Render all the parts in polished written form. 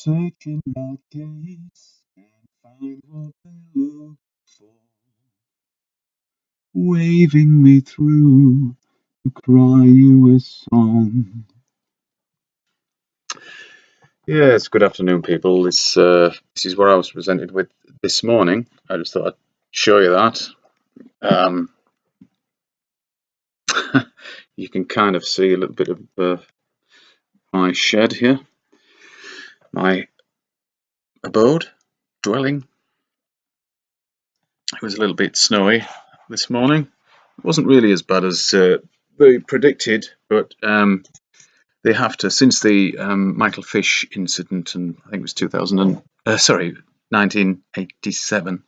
searching my gaze, can't find what they look for, waving me through to cry you a song. Yes, good afternoon, people. This is what I was presented with this morning. I just thought I'd show you that. Um, you can kind of see a little bit of my shed here, my abode, dwelling. It was a little bit snowy this morning. It wasn't really as bad as they predicted, but they have to, since the Michael Fish incident, and I think it was 1987,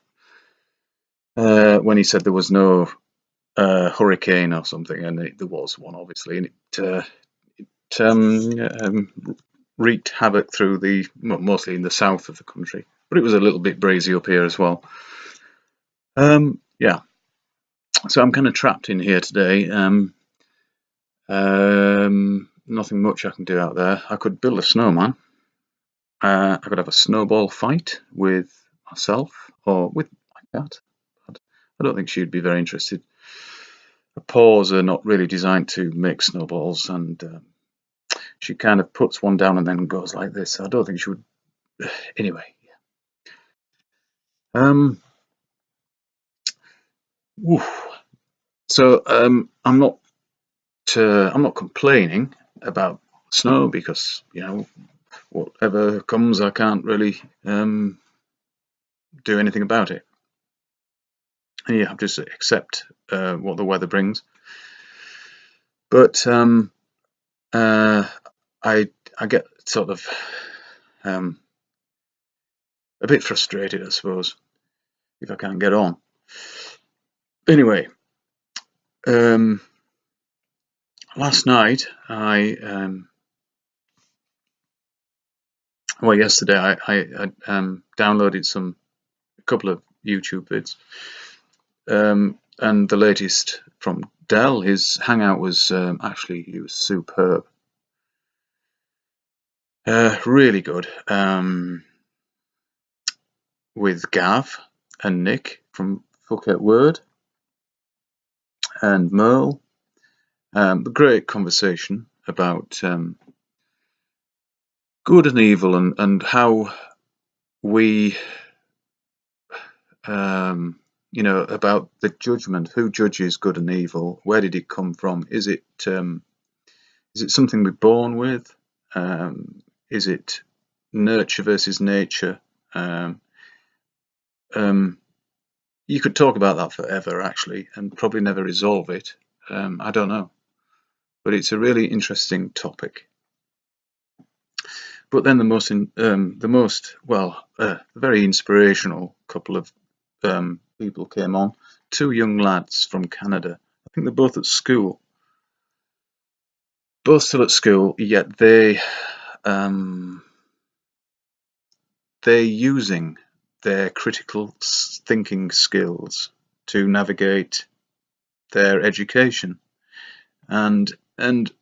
when he said there was no hurricane or something, and there was one, obviously, and it wreaked havoc through mostly in the south of the country, but it was a little bit breezy up here as well. Yeah, so I'm kind of trapped in here today. Nothing much I can do out there. I could build a snowman. I could have a snowball fight with myself or with my cat. I don't think she'd be very interested. Her paws are not really designed to make snowballs, and she kind of puts one down and then goes like this. I don't think she would. Anyway. So I'm not complaining about snow, because whatever comes, I can't really do anything about it. And you have to accept what the weather brings. But I get sort of a bit frustrated, I suppose, if I can't get on. Anyway, last night yesterday I downloaded a couple of YouTube vids, and the latest from Dell. His Hangout was he was superb, really good, with Gav and Nick from Phuket Word and Merle. A great conversation about good and evil, and how we about the judgment. Who judges good and evil? Where did it come from? Is it something we're born with? Is it nurture versus nature? You could talk about that forever, actually, and probably never resolve it. I don't know, but it's a really interesting topic. But then very inspirational couple of people came on. Two young lads from Canada. I think they're both at school. Both still at school, yet they're using their critical thinking skills to navigate their education, and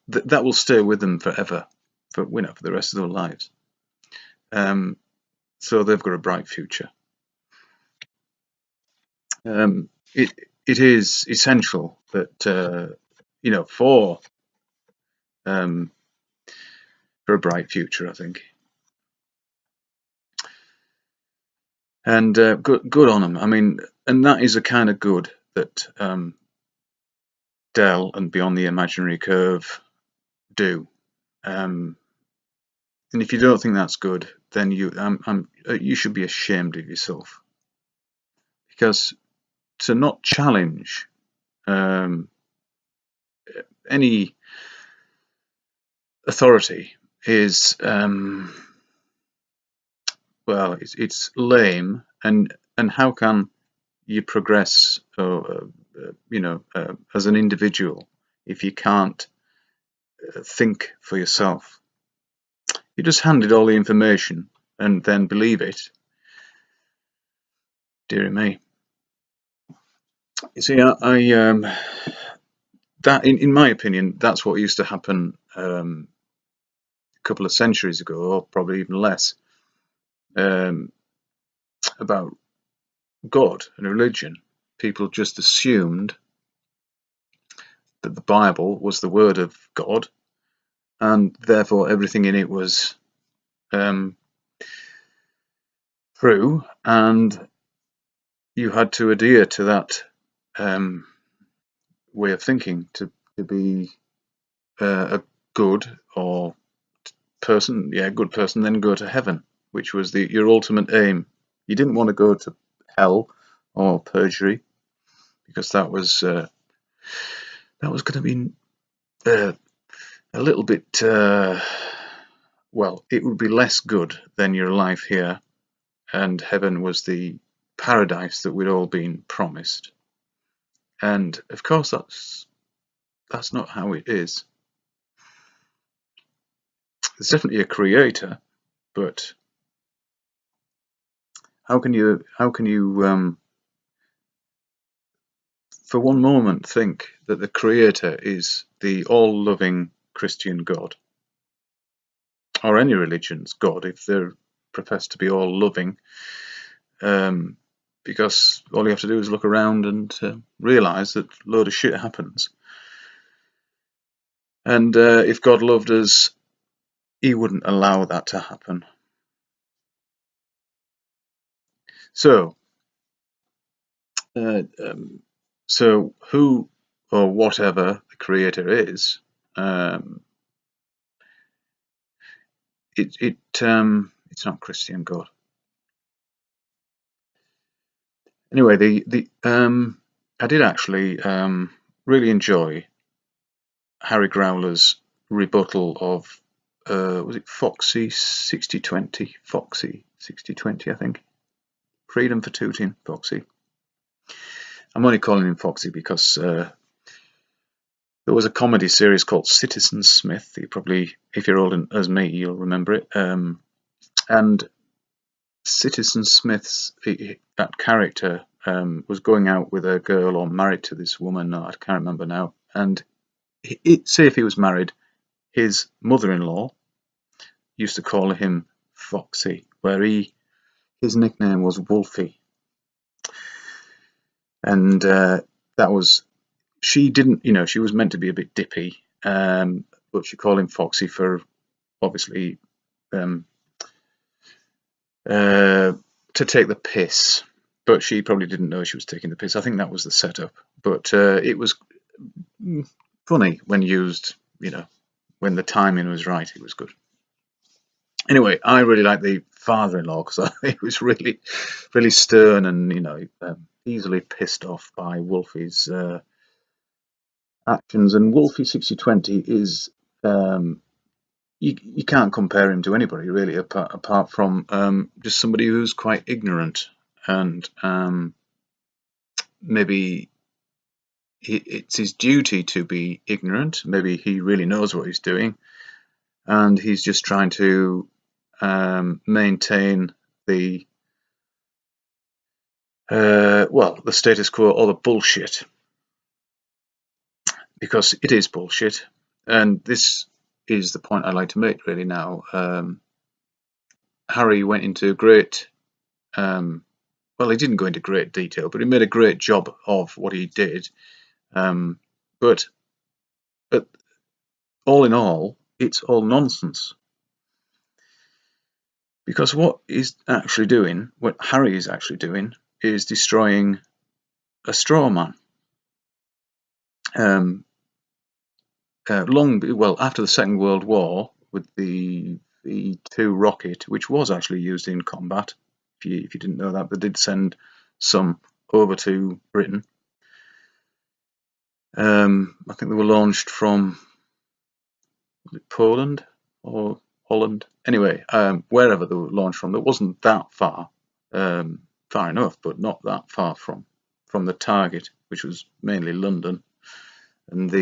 that will stay with them forever, for the rest of their lives. So they've got a bright future. It is essential that for a bright future, I think. And good on them. I mean, and that is a kind of good that Dell and Beyond the Imaginary Curve do. And if you don't think that's good, then you should be ashamed of yourself, because to not challenge any authority is it's lame, and how can you progress as an individual if you can't think for yourself? You just handed all the information and then believe it. Dear me. You see, that in my opinion, that's what used to happen a couple of centuries ago, or probably even less. about God and religion, people just assumed that the Bible was the word of God, and therefore everything in it was true, and you had to adhere to that way of thinking to be a good or good person, then go to heaven, which was your ultimate aim. You didn't want to go to hell or purgatory, because that was going to be a little bit well, it would be less good than your life here, and heaven was the paradise that we'd all been promised. And of course, that's not how it is. There's definitely a creator, but how can you for one moment think that the creator is the all-loving Christian God, or any religion's God, if they're professed to be all-loving? Because all you have to do is look around and realize that a load of shit happens. And if God loved us, he wouldn't allow that to happen. So, who or whatever the creator is, it's not Christian God. Anyway, I did actually really enjoy Harry Growler's rebuttal of was it Foxy 6020? Foxy 6020, I think. Freedom for Tooting, Foxy. I'm only calling him Foxy because there was a comedy series called Citizen Smith. You probably, if you're old as me, you'll remember it. And Citizen Smith's that character was going out with a girl or married to this woman. I can't remember now. And say if he was married, his mother-in-law used to call him Foxy, where his nickname was Wolfie. And that was, she didn't, she was meant to be a bit dippy, but she called him Foxy for obviously to take the piss. But she probably didn't know she was taking the piss. I think that was the setup. But it was funny when used, when the timing was right, it was good. Anyway, I really like the father-in-law because he was really, really stern and, easily pissed off by Wolfie's actions. And Wolfie 6020 is, you can't compare him to anybody really, apart from just somebody who's quite ignorant, and maybe it's his duty to be ignorant. Maybe he really knows what he's doing, and he's just trying to maintain the the status quo or the bullshit, because it is bullshit. And this is the point I'd like to make really now. Harry went into great well, he didn't go into great detail, but he made a great job of what he did. But all in all, it's all nonsense. Because what he's actually doing, what Harry is actually doing, is destroying a straw man. After the Second World War, with the V2 rocket, which was actually used in combat, if you didn't know that, they did send some over to Britain. I think they were launched from Poland or Holland. Anyway, wherever they were launched from, it wasn't that far, far enough, but not that far from the target, which was mainly London. And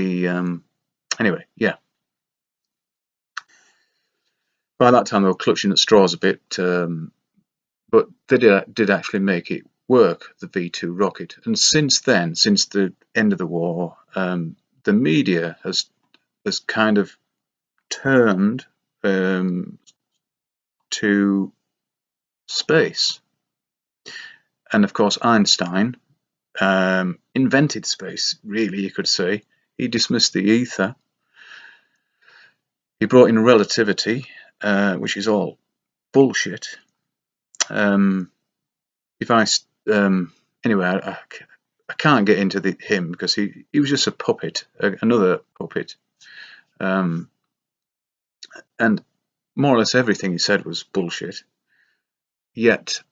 anyway, yeah. By that time, they were clutching at straws a bit, but they did actually make it work, the V2 rocket. And since then, since the end of the war, the media has kind of turned to space. And of course, Einstein invented space, really, you could say. He dismissed the ether. He brought in relativity, which is all bullshit. Anyway, I can't get into him because he was just a puppet, another puppet. And more or less everything he said was bullshit. Yet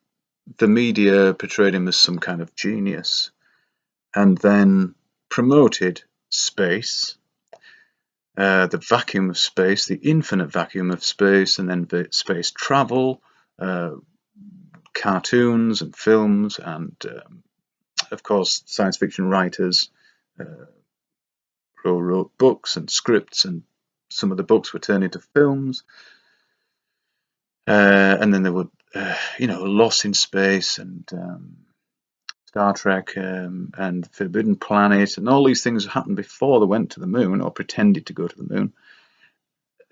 the media portrayed him as some kind of genius, and then promoted space, the vacuum of space, the infinite vacuum of space, and then space travel, cartoons and films, and of course science fiction writers wrote books and scripts, and some of the books were turned into films, and then there were Lost in Space and Star Trek and Forbidden Planet, and all these things happened before they went to the moon or pretended to go to the moon,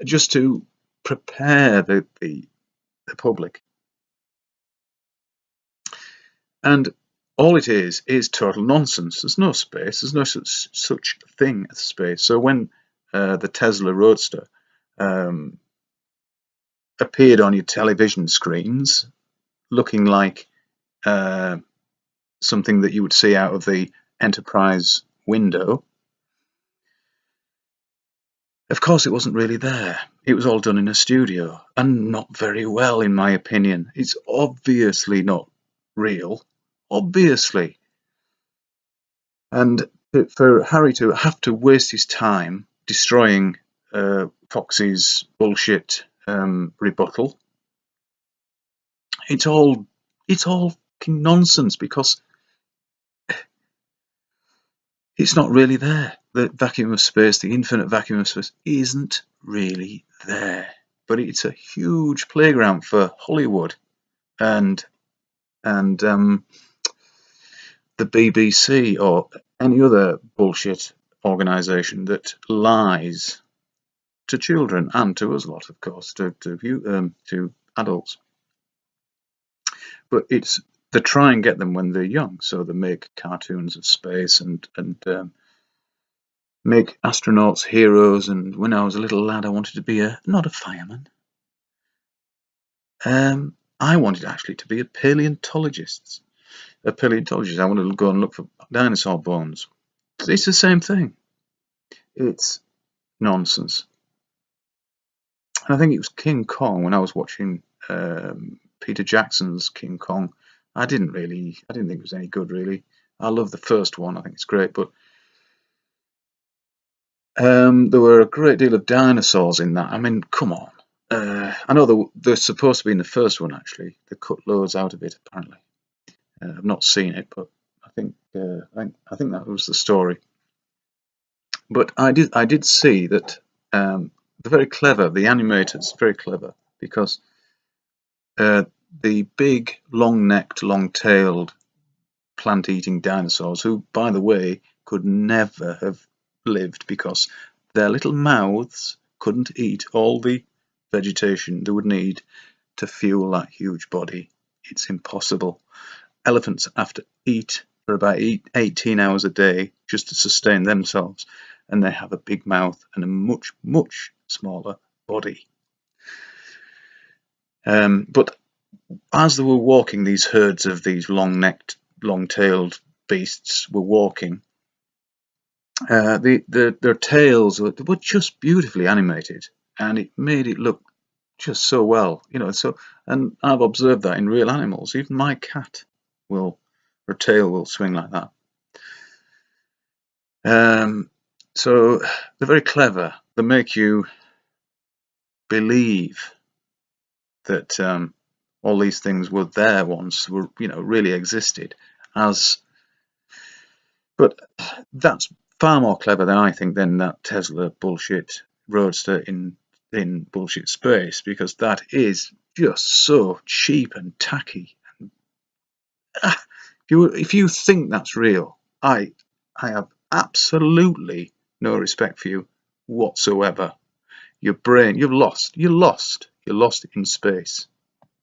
just to prepare the public. And all it is total nonsense. There's no space. There's no such thing as space. So when the Tesla Roadster appeared on your television screens, looking like something that you would see out of the Enterprise window, of course it wasn't really there. It was all done in a studio, and not very well, in my opinion. It's obviously not real. Obviously. And for Harry to have to waste his time destroying Fox's bullshit rebuttal, it's all fucking nonsense, because it's not really there. The vacuum of space, the infinite vacuum of space, isn't really there. But it's a huge playground for Hollywood and the BBC or any other bullshit organisation that lies to children and to us lot, of course, to adults. But they try and get them when they're young, so they make cartoons of space and make astronauts heroes. And when I was a little lad, I wanted to be not a fireman. I wanted actually to be a paleontologist. I wanted to go and look for dinosaur bones. It's the same thing. It's nonsense. And I think it was King Kong, when I was watching Peter Jackson's King Kong. I didn't think it was any good, really. I love the first one. I think it's great, but there were a great deal of dinosaurs in that. I mean, come on. I know they're supposed to be in the first one, actually. They cut loads out of it, apparently. I've not seen it, but I think that was the story. But I did see that they're very clever. The animators very clever, because the big, long-necked, long-tailed, plant-eating dinosaurs, who, by the way, could never have lived because their little mouths couldn't eat all the vegetation they would need to fuel that huge body. It's impossible. Elephants have to eat for about 18 hours a day just to sustain themselves, and they have a big mouth and a much, much smaller body. But as they were walking, these herds of these long-necked, long-tailed beasts were walking. Their tails were just beautifully animated, and it made it look just so well, So, and I've observed that in real animals. Even my cat her tail will swing like that. So they're very clever. They make you believe that all these things were there once, really existed but that's far more clever than I think than that Tesla bullshit Roadster in bullshit space, because that is just so cheap and tacky. If you think that's real, I have absolutely no respect for you whatsoever. Your brain, you're lost in space.